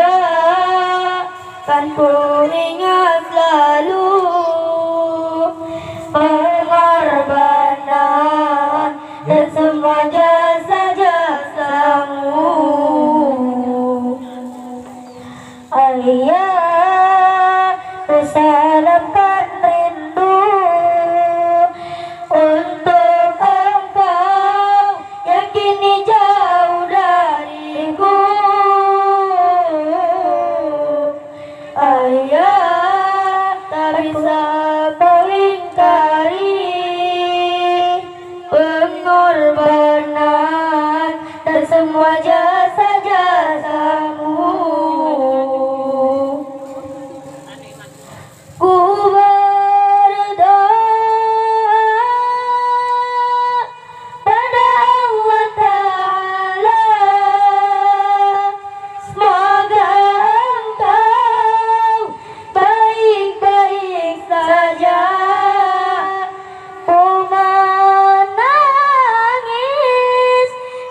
Ayah, kan ku ingat selalu pengorbanan dan semua jasa-jasamu. Ayah, ku salamkan rindu untuk engkau yang kini jauh dariku. Ayah, tak bisa kau ingkari pengorbanan dan semua jasa-jasamu. Ku berdoa pada Allah Ta'ala, semoga engkau baik-baik saja. Ku menangis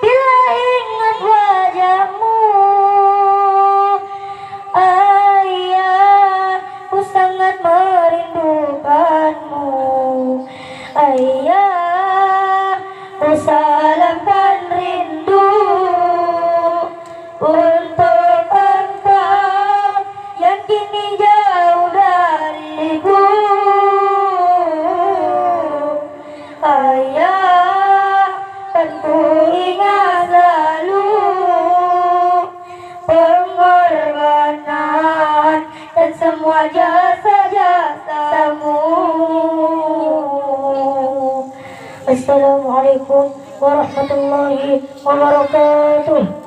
bila ingat wajahmu. Ayah, ku sangat merindukanmu. Ayah, ku salamkan rindu untuk engkau yang kini jauh dariku. Ayah, kan ku ingat selalu pengorbanan dan semua jasa-jasamu. Assalamualaikum warahmatullahi wabarakatuh.